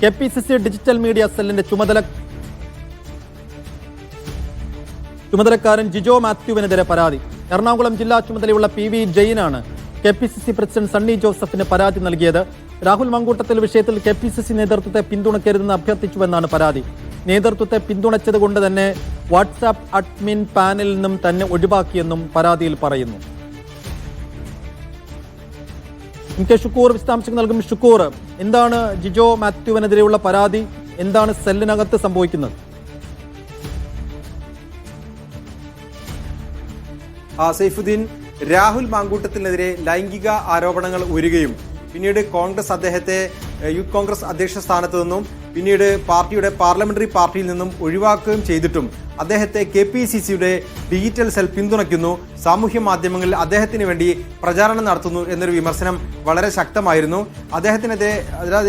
KPCC digital media സെല്ലിന്റെ ചുമതലക്കാരൻ ജിജോ മാത്യുവിനെതിരെ പരാതി. എറണാകുളം ജില്ലാ ചുമതലയുള്ള PV ജെയിനാണ് KPCC പ്രസിഡന്റ് സണ്ണി ജോസഫിന് പരാതി നൽകിയത്. രാഹുൽ മങ്കൂട്ടത്തിൽ വിഷയത്തിൽ KPCC നേതൃത്വത്തെ പിന്തുണയ്ക്കരുതെന്ന് അഭ്യർത്ഥിച്ചുവെന്നാണ് പരാതി. നേതൃത്വത്തെ പിന്തുണച്ചതുകൊണ്ട് തന്നെ വാട്സാപ്പ് അഡ്മിൻ പാനലിൽ നിന്നും തന്നെ ഒഴിവാക്കിയെന്നും പരാതിയിൽ പറയുന്നു. ഷുക്കൂർ വിശദാംശങ്ങൾ നൽകും. ഷുക്കൂർ, എന്താണ് ജിജോ മാത്യുവിനെതിരെയുള്ള പരാതി? എന്താണ് സെല്ലിനകത്ത് സംഭവിക്കുന്നത്? സൈഫുദ്ദീൻ, രാഹുൽ മാങ്കൂട്ടത്തിനെതിരെ ലൈംഗിക ആരോപണങ്ങൾ ഉയരുകയും പിന്നീട് കോൺഗ്രസ് അദ്ദേഹത്തെ യൂത്ത് കോൺഗ്രസ് അധ്യക്ഷ സ്ഥാനത്ത് നിന്നും പിന്നീട് പാർട്ടിയുടെ പാർലമെന്ററി പാർട്ടിയിൽ നിന്നും ഒഴിവാക്കുകയും ചെയ്തിട്ടും അദ്ദേഹത്തെ KPCCയുടെ ഡിജിറ്റൽ സെൽ പിന്തുണയ്ക്കുന്നു, സാമൂഹ്യ മാധ്യമങ്ങളിൽ അദ്ദേഹത്തിന് വേണ്ടി പ്രചാരണം നടത്തുന്നു എന്നൊരു വിമർശനം വളരെ ശക്തമായിരുന്നു. അദ്ദേഹത്തിനെതിരെ,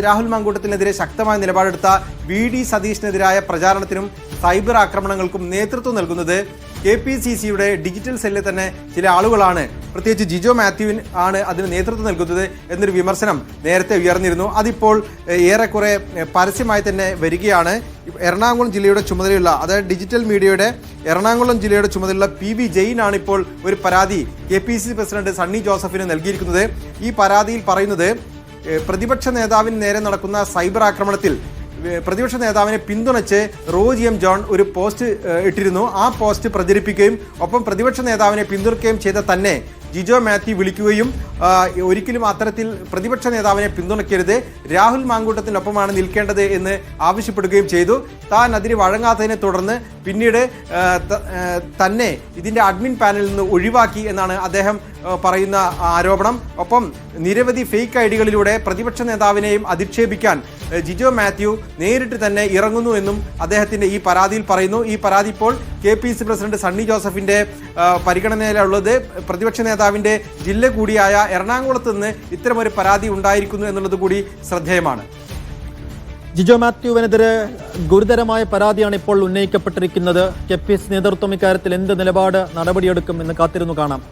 രാഹുൽ മാങ്കൂട്ടത്തിനെതിരെ ശക്തമായ നിലപാടെടുത്ത VD സതീഷിനെതിരായ പ്രചാരണത്തിനും സൈബർ ആക്രമണങ്ങൾക്കും നേതൃത്വം നൽകുന്നത് KPCCയുടെ ഡിജിറ്റൽ സെല്ലിൽ തന്നെ ചില ആളുകളാണ്. പ്രത്യേകിച്ച് ജിജോ മാത്യുവിൻ ആണ് അതിന് നേതൃത്വം നൽകുന്നത് എന്നൊരു വിമർശനം നേരത്തെ ഉയർന്നിരുന്നു. അതിപ്പോൾ ഏറെക്കുറെ പരസ്യമായി തന്നെ വരികയാണ്. എറണാകുളം ജില്ലയുടെ ചുമതലയുള്ള, അതായത് ഡിജിറ്റൽ മീഡിയയുടെ എറണാകുളം ജില്ലയുടെ ചുമതലയുള്ള PV ജെയിനാണ് ഇപ്പോൾ ഒരു പരാതി KPCC പ്രസിഡന്റ് സണ്ണി ജോസഫിന് നൽകിയിരിക്കുന്നത്. ഈ പരാതിയിൽ പറയുന്നത്, പ്രതിപക്ഷ നേതാവിന് നേരെ നടക്കുന്ന സൈബർ ആക്രമണത്തിൽ പ്രതിപക്ഷ നേതാവിനെ പിന്തുണച്ച് റോജി M ജോൺ ഒരു പോസ്റ്റ് ഇട്ടിരുന്നു. ആ പോസ്റ്റ് പ്രചരിപ്പിക്കുകയും ഒപ്പം പ്രതിപക്ഷ നേതാവിനെ പിന്തുണയ്ക്കുകയും ചെയ്ത തന്നെ ജിജോ മാത്യു വിളിക്കുകയും ഒരിക്കലും അത്തരത്തിൽ പ്രതിപക്ഷ നേതാവിനെ പിന്തുണയ്ക്കരുത്, രാഹുൽ മാങ്കൂട്ടത്തിനൊപ്പമാണ് നിൽക്കേണ്ടത് എന്ന് ആവശ്യപ്പെടുകയും ചെയ്തു. താൻ അതിന് വഴങ്ങാത്തതിനെ തുടർന്ന് പിന്നീട് തന്നെ ഇതിൻ്റെ അഡ്മിൻ പാനലിൽ നിന്ന് ഒഴിവാക്കി എന്നാണ് അദ്ദേഹം പറയുന്ന ആരോപണം. ഒപ്പം നിരവധി ഫേക്ക് ഐഡികളിലൂടെ പ്രതിപക്ഷ നേതാവിനെയും അധിക്ഷേപിക്കാൻ ജിജോ മാത്യു നേരിട്ട് തന്നെ ഇറങ്ങുന്നു എന്നും അദ്ദേഹത്തിൻ്റെ ഈ പരാതിയിൽ പറയുന്നു. ഈ പരാതി ഇപ്പോൾ KPCC പ്രസിഡന്റ് സണ്ണി ജോസഫിൻ്റെ പരിഗണനയിലുള്ളത്. പ്രതിപക്ഷ നേതാവിൻ്റെ ജില്ല കൂടിയായ എറണാകുളത്ത് നിന്ന് ഇത്തരമൊരു പരാതി ഉണ്ടായിരിക്കുന്നു എന്നുള്ളത് കൂടി ശ്രദ്ധേയമാണ്. ജിജോ മാത്യുവിനെതിരെ ഗുരുതരമായ പരാതിയാണ് ഇപ്പോൾ ഉന്നയിക്കപ്പെട്ടിരിക്കുന്നത്. KPCC നേതൃത്വം ഇക്കാര്യത്തിൽ എന്ത് നടപടിയെടുക്കും എന്ന് കാത്തിരുന്നു കാണാം.